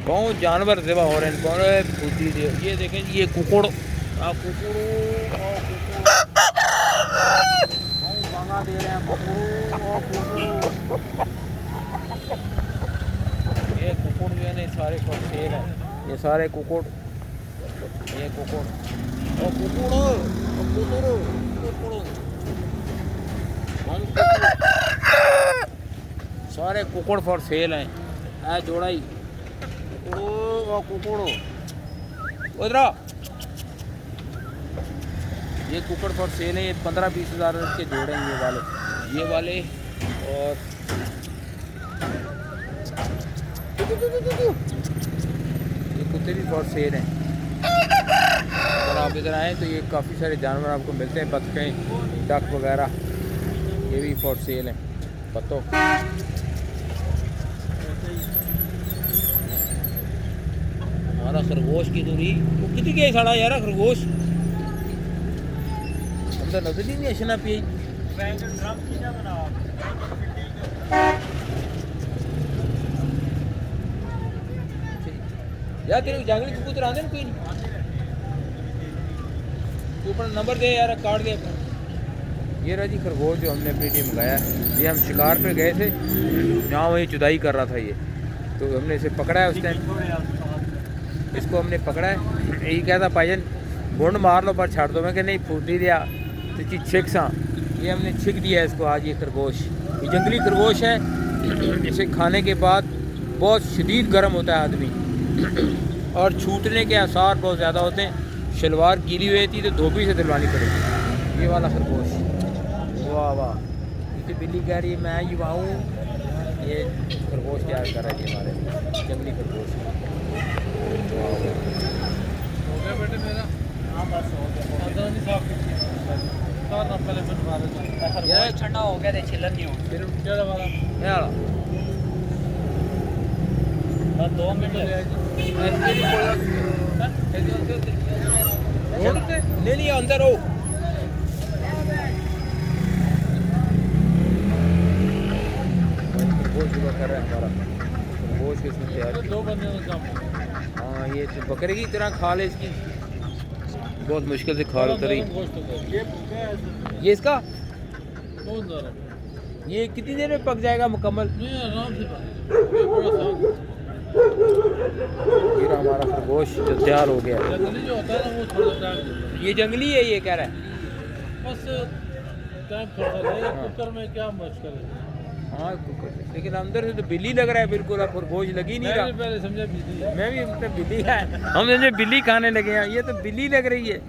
बहुत जानवर ज़िबा हो रहे हैं। बहुत फूटी ये देखें ये कुकुड़ कुकुड़ गाना दे रहे हैं ये कुकुड़ जो है ना सारे सेल हैं। ये सारे कुकुड़ ये कुकुड़ सारे कुकुड़ फॉर सेल हैं। है जोड़ा ही कुकुड़ उधर ये कुकुड़ फॉर सेल है। ये 15-20 हज़ार के जोड़े हैं ये वाले और ये कुत्ते भी फॉर सेल हैं। अगर आप इधर आएँ तो ये काफ़ी सारे जानवर आपको मिलते हैं। बतखें डक वगैरह ये भी फॉर सेल हैं। पत्तों हमारा खरगोश की दूरी वो कितनी गई साड़ा यार खरगोश अंदर नजर ही नहीं अशना पी यार तेरे जंगली कबूतर आते कोई नहीं तू अपना नंबर दे यार कार्ड दे अपना। ये रहा जी खरगोश जो हमने अपने लिए मंगाया। ये हम शिकार पे गए थे जहाँ वही जुदाई कर रहा था ये तो हमने इसे पकड़ा है। उस टाइम इसको हमने पकड़ा है। यही कहता भाईजान बुंड मार लो पर छाड़ दो। मैं कि नहीं फूटी दिया तो छिक सा ये हमने छिक दिया इसको आज। ये खरगोश ये जंगली खरगोश है। इसे खाने के बाद बहुत शदीद गर्म होता है आदमी और छूटने के आसार बहुत ज़्यादा होते हैं। शलवार गीली हुई थी तो धोबी से दिलवानी पड़ेगी। ये वाला खरगोश वाह वाह इसे बिल्ली कह रही है मैं युवाऊँ। ये खरगोश तैयार कर रहा है जी हमारे जंगली खरगोश। हो गया बेटे मेरा हाँ बस हो गया यार ठंडा हो गया छिलन नहीं हो फिर क्या वाला बस 2 मिनट ले लिया अंदर हो कर रहा है हमारा खरगोश के इसमें तैयार 2 बंदे का। हाँ ये बकरे की तरह खाल है इसकी बहुत मुश्किल से खाल उतरी। ये इसका ये कितनी देर में पक जाएगा मुकम्मल? ये हमारा खरगोश जो तैयार हो गया। जंगली जो होता है ना वो थोड़ा टाइम ये जंगली है ये कह रहा है बस टाइम थोड़ा लगेगा। कुकर में क्या मुश्किल है। हाँ लेकिन अंदर से तो बिल्ली लग रहा है बिल्कुल। अब खरगोश लगी नहीं रहा। पहले समझा बिल्ली है। मैं भी मतलब बिल्ली है हम समझे बिल्ली खाने लगे हैं। ये तो बिल्ली लग रही है।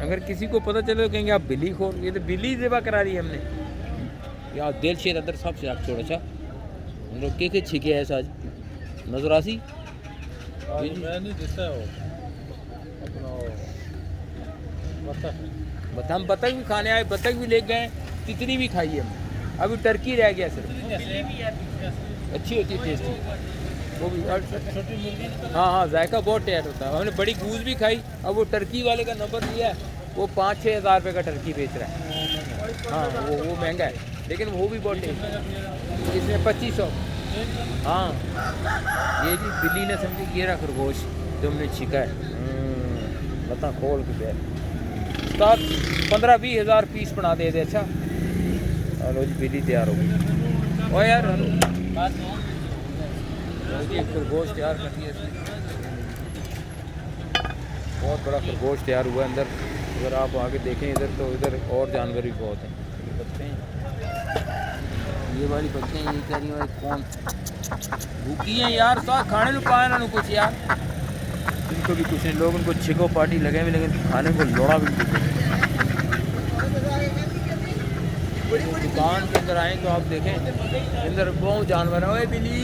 अगर किसी को पता चले तो कहेंगे आप बिल्ली खोर। ये तो बिल्ली ज़िबा करा रही है हमने। यार दिल शेर अंदर सब से आप छोड़ा सा हम लोग के छिके है आज नजर आसी मैं नहीं दिखता हो अपना हम बतख भी खाने आए। बतख भी ले गए तितली भी खाई है। अभी टर्की रह गया सिर्फ। अच्छी होती है टेस्टी वो भी छोटी मुर्गी। हाँ हाँ जायका बहुत टेस्ट होता है। हमने बड़ी गूज भी खाई। अब वो टर्की वाले का नंबर लिया है वो 5-6 हज़ार रुपये का टर्की बेच रहा है। हाँ वो महंगा है लेकिन वो भी बहुत टेस्ट है। इसमें 2500। हाँ ये जी बिल्ली ने समझी ये रहा खरगोश जो हमने छिका है। बता खोल के बैठ 15-20 हज़ार पीस बना दे दे। अच्छा हेलो जी बिल्ली तैयार हो गई। ओ यार हेलो जी खरगोश तैयार कर दिया इसने। बहुत बड़ा खरगोश तैयार हुआ अंदर। अगर आप आगे देखें इधर तो इधर और जानवर भी बहुत हैं। बच्चे ये वाली बच्चे ये कह रही हैं कौन भूखी हैं यार साथ खाने को पाए ना कुछ यार। इनको भी कुछ नहीं लोग उनको छिको पार्टी लगे हुए लेकिन खाने को लोड़ा भी कुछ। दुकान के अंदर आए तो आप देखें अंदर बहुत जानवर है। बिल्ली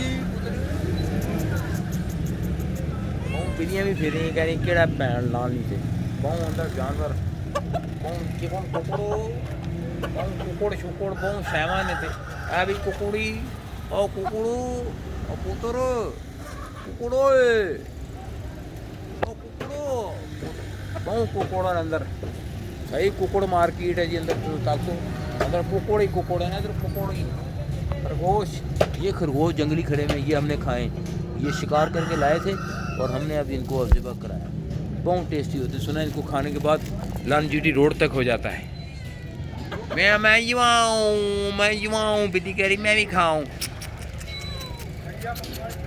बहुत बिल्लियाँ भी फिर रही कह रही केड़ा भैन ला नीचे बहुत अंदर जानवर कुकुड़ शुकुड़ बहुत सैवा ने थे आ भी कुकुड़ी और कुकुड़ू और पुत्र कुकुड़ो बहुत कुकुड़ अंदर सही कुकुड़ मार्केट है जी अंदर ताको अंदर कुकुड़ ही कुकुड़ है ना इधर कुकुड़ ही खरगोश। ये खरगोश जंगली खड़े में ये हमने खाए ये शिकार करके लाए थे और हमने अब इनको अब ज़िबा कराया। बहुत टेस्टी होते, सुना इनको खाने के बाद लाल जीटी रोड तक हो जाता है। मैं युवाऊँ बिल्ली कह रही मैं भी खाऊं,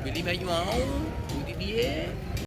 बिल्ली मैं युवाऊँ दीदी।